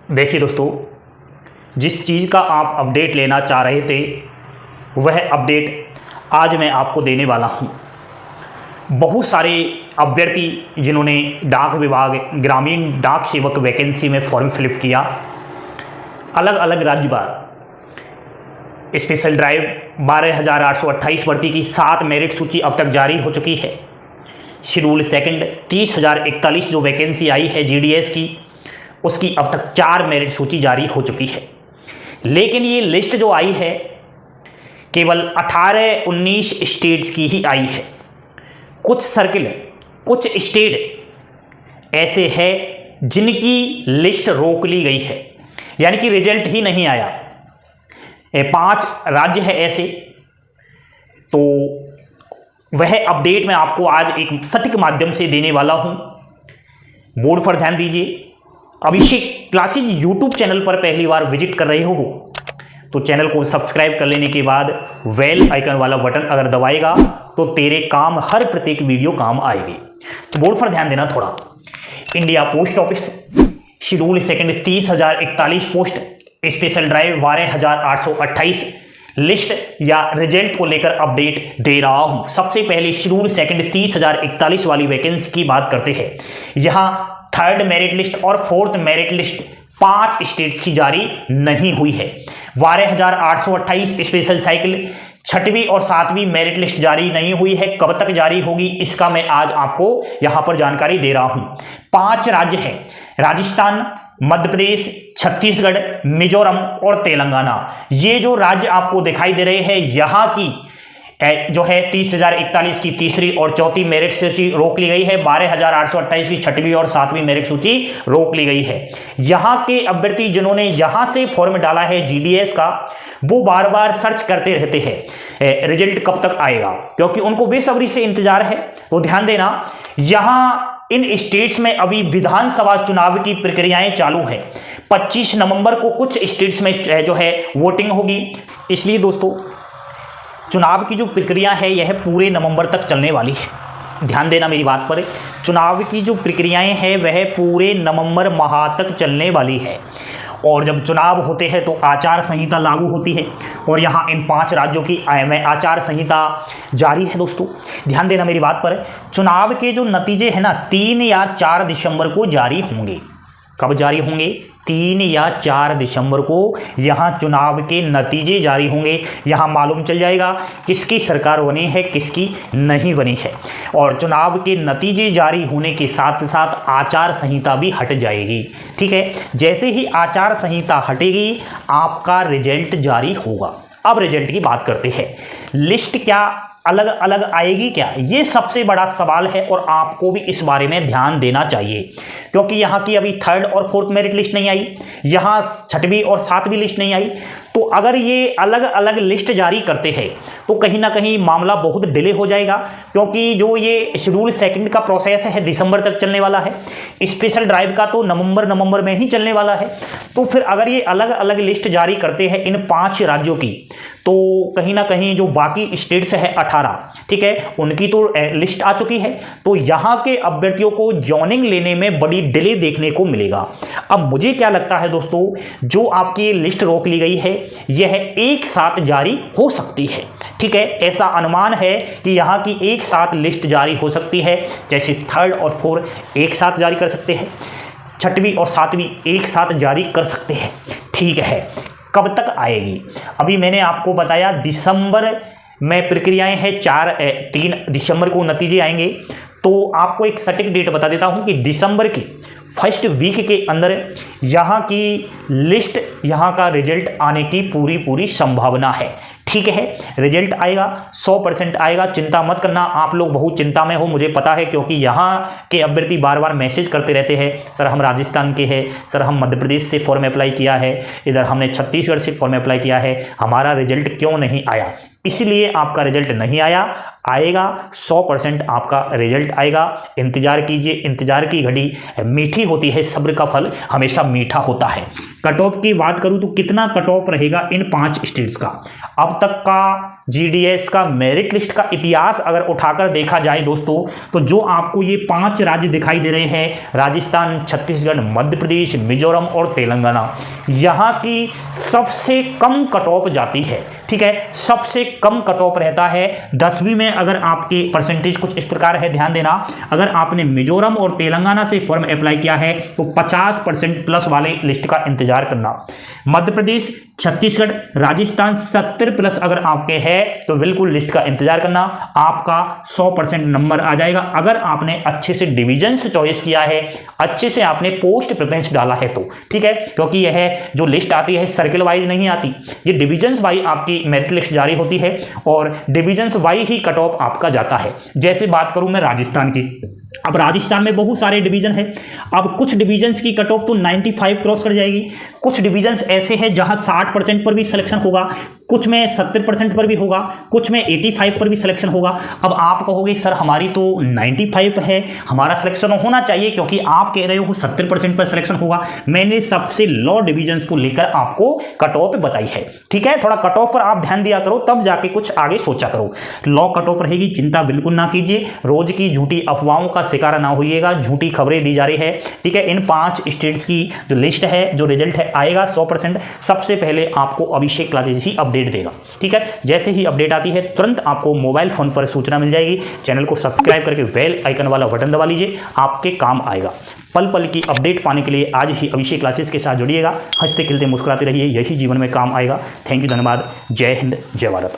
देखिए दोस्तों, जिस चीज़ का आप अपडेट लेना चाह रहे थे वह अपडेट आज मैं आपको देने वाला हूं। बहुत सारे अभ्यर्थी जिन्होंने डाक विभाग ग्रामीण डाक सेवक वैकेंसी में फॉर्म फिलअप किया, अलग अलग राज्यवार स्पेशल ड्राइव 12,828 भर्ती की 7 मेरिट सूची अब तक जारी हो चुकी है। शेड्यूल सेकंड 30,041 जो वैकेंसी आई है जीडीएस की, उसकी अब तक 4 मेरिट सूची जारी हो चुकी है। लेकिन ये लिस्ट जो आई है केवल 18-19 स्टेट्स की ही आई है। कुछ सर्किल, कुछ स्टेट ऐसे हैं जिनकी लिस्ट रोक ली गई है, यानी कि रिजल्ट ही नहीं आया। 5 राज्य है ऐसे। तो वह अपडेट मैं आपको आज एक सटीक माध्यम से देने वाला हूं। बोर्ड पर ध्यान दीजिए। अभिषेक क्लासेज यूट्यूब चैनल पर पहली बार विजिट कर रहे हो तो चैनल को सब्सक्राइब कर लेने के बाद बेल आइकन वाला बटन अगर दबाएगा तो तेरे काम हर प्रत्येक वीडियो काम आएगी। तो बोर्ड पर ध्यान देना थोड़ा। India post office schedule second 30,041 post special drive 12,828 list या रिजल्ट को लेकर अपडेट दे रहा हूं। सबसे पहले शेड्यूल सेकंड 30,041 वाली वैकेंसी की बात करते हैं। यहां 3rd मेरिट लिस्ट और 4th मेरिट लिस्ट 5 स्टेट्स की जारी नहीं हुई है। 12,828 स्पेशल साइकिल 6वीं और 7वीं मेरिट लिस्ट जारी नहीं हुई है। कब तक जारी होगी इसका मैं आज आपको यहां पर जानकारी दे रहा हूं। 5 राज्य हैं: राजस्थान, मध्य प्रदेश, छत्तीसगढ़, मिजोरम और तेलंगाना। ये जो राज्य आपको दिखाई दे रहे हैं, यहां की जो है 30,041 की 3री और 4थी मेरिट सूची रोक ली गई है। 12,828 की 6वीं और 7वीं मेरिट सूची रोक ली गई है। यहां के अभ्यर्थी जिन्होंने यहां से फॉर्म डाला है जीडीएस का, वो बार बार सर्च करते रहते हैं रिजल्ट कब तक आएगा, क्योंकि उनको बेसब्री से इंतजार है। तो ध्यान देना, यहां इन स्टेट्स में अभी विधानसभा चुनाव की प्रक्रियाएं चालू है। 25 नवंबर को कुछ स्टेट्स में जो है वोटिंग होगी। इसलिए दोस्तों, चुनाव की जो प्रक्रिया है यह पूरे नवंबर तक चलने वाली है। ध्यान देना मेरी बात पर। चुनाव की जो प्रक्रियाएं हैं वह पूरे नवंबर माह तक चलने वाली है। और जब चुनाव होते हैं तो आचार संहिता लागू होती है, और यहाँ इन 5 राज्यों की आचार संहिता जारी है। दोस्तों ध्यान देना मेरी बात पर। चुनाव के जो नतीजे हैं ना, 3 या 4 दिसंबर को जारी होंगे। कब जारी होंगे? 3 या 4 दिसंबर को यहाँ चुनाव के नतीजे जारी होंगे। यहाँ मालूम चल जाएगा किसकी सरकार बनी है, किसकी नहीं बनी है। और चुनाव के नतीजे जारी होने के साथ साथ आचार संहिता भी हट जाएगी। ठीक है, जैसे ही आचार संहिता हटेगी आपका रिजल्ट जारी होगा। अब रिजल्ट की बात करते हैं। लिस्ट क्या अलग अलग आएगी क्या? ये सबसे बड़ा सवाल है और आपको भी इस बारे में ध्यान देना चाहिए, क्योंकि यहाँ की अभी 3rd और 4th मेरिट लिस्ट नहीं आई, यहाँ 6वीं और 7वीं लिस्ट नहीं आई। तो अगर ये अलग अलग लिस्ट जारी करते हैं तो कहीं ना कहीं मामला बहुत डिले हो जाएगा, क्योंकि जो ये शेड्यूल सेकंड का प्रोसेस है दिसंबर तक चलने वाला है, स्पेशल ड्राइव का तो नवंबर में ही चलने वाला है। तो फिर अगर ये अलग अलग लिस्ट जारी करते हैं इन 5 राज्यों की, तो कहीं ना कहीं जो बाकी स्टेट्स है 18, ठीक है, उनकी तो लिस्ट आ चुकी है। तो यहाँ के अभ्यर्थियों को जॉइनिंग लेने में बड़ी डिले देखने को मिलेगा। अब मुझे क्या लगता है दोस्तों, जो आपकी लिस्ट रोक ली गई है यह एक साथ जारी हो सकती है। ठीक है, ऐसा अनुमान है कि यहाँ की एक साथ लिस्ट जारी हो सकती है। जैसे 3rd और 4th एक साथ जारी कर सकते हैं, 6वीं और 7वीं एक साथ जारी कर सकते हैं। ठीक है, कब तक आएगी? अभी मैंने आपको बताया दिसंबर में प्रक्रियाएं हैं। 3 दिसंबर को नतीजे आएंगे। तो आपको एक सटीक डेट बता देता हूं कि दिसंबर की फर्स्ट वीक के अंदर यहाँ की लिस्ट, यहाँ का रिजल्ट आने की पूरी संभावना है। ठीक है, रिजल्ट आएगा, 100% आएगा। चिंता मत करना। आप लोग बहुत चिंता में हो, मुझे पता है, क्योंकि यहाँ के अभ्यर्थी बार बार मैसेज करते रहते हैं, सर हम राजस्थान के हैं, सर हम मध्य प्रदेश से फॉर्म अप्लाई किया है, इधर हमने छत्तीसगढ़ से फॉर्म अप्लाई किया है, हमारा रिजल्ट क्यों नहीं आया? इसलिए आपका रिजल्ट नहीं आएगा। 100% आपका रिजल्ट आएगा। इंतजार कीजिए। इंतजार की घड़ी मीठी होती है, सब्र का फल हमेशा मीठा होता है। कट ऑफ की बात करूं तो कितना कट ऑफ रहेगा इन 5 स्टेट्स का? अब तक का जीडीएस का मेरिट लिस्ट का इतिहास अगर उठाकर देखा जाए दोस्तों, तो जो आपको ये 5 राज्य दिखाई दे रहे हैं, राजस्थान, छत्तीसगढ़, मध्य प्रदेश, मिजोरम और तेलंगाना, यहाँ की सबसे कम कट ऑफ जाती है। ठीक है, सबसे कम कट ऑफ रहता है। 10वीं में अगर आपके परसेंटेज कुछ इस प्रकार है, ध्यान देना, अगर आपने मिजोरम और तेलंगाना से फॉर्म अप्लाई किया है तो 50% प्लस वाले लिस्ट का इंतजार करना। मध्य प्रदेश, छत्तीसगढ़, राजस्थान 70 प्लस अगर आपके है तो बिल्कुल लिस्ट का इंतजार करना, आपका 100% नंबर आ जाएगा। अगर आपने अच्छे से डिविजन्स चॉइस किया है, अच्छे से आपने पोस्ट प्रेफरेंस डाला है तो ठीक है, क्योंकि यह जो लिस्ट आती है सर्कल वाइज नहीं आती, ये डिविजन्स वाइज आपकी मेरिट लिस्ट जारी होती है और डिविजन्स वाइज ही कट ऑफ आपका जाता है। जैसे बात करूं मैं राजस्थान की, अब राजस्थान में बहुत सारे डिवीजन है। अब कुछ डिवीजन्स की कट ऑफ तो 95 क्रॉस कर जाएगी, कुछ डिवीजन्स ऐसे हैं जहां 60% पर भी सिलेक्शन होगा, कुछ में 70% पर भी होगा, कुछ में 85 पर भी सिलेक्शन होगा। अब आप कहोगे सर हमारी तो 95 है, हमारा सिलेक्शन होना चाहिए, क्योंकि आप कह रहे हो 70% पर सिलेक्शन होगा। मैंने सबसे लो डिवीजन्स को लेकर आपको कट ऑफ बताई है। ठीक है, थोड़ा कट ऑफ पर आप ध्यान दिया करो, तब जाके कुछ आगे सोचा करो। लो कट ऑफ रहेगी, चिंता बिल्कुल ना कीजिए, रोज की झूठी अफवाहों का शिकार ना होइएगा, झूठी खबरें दी जा रही है। ठीक है, इन 5 स्टेट्स की जो लिस्ट है, जो रिजल्ट है आएगा 100%, सबसे पहले आपको अभिषेक क्लासेज ही अपडेट देगा। ठीक है, जैसे ही अपडेट आती है तुरंत आपको मोबाइल फोन पर सूचना मिल जाएगी। चैनल को सब्सक्राइब करके बेल आइकन वाला बटन दबा लीजिए, आपके काम आएगा। पल पल की अपडेट पाने के लिए आज ही अभिषेक क्लासेस के साथ जुड़िएगा। हंसते खेलते मुस्कुराते रहिए, यही जीवन में काम आएगा। थैंक यू, धन्यवाद। जय हिंद, जय भारत।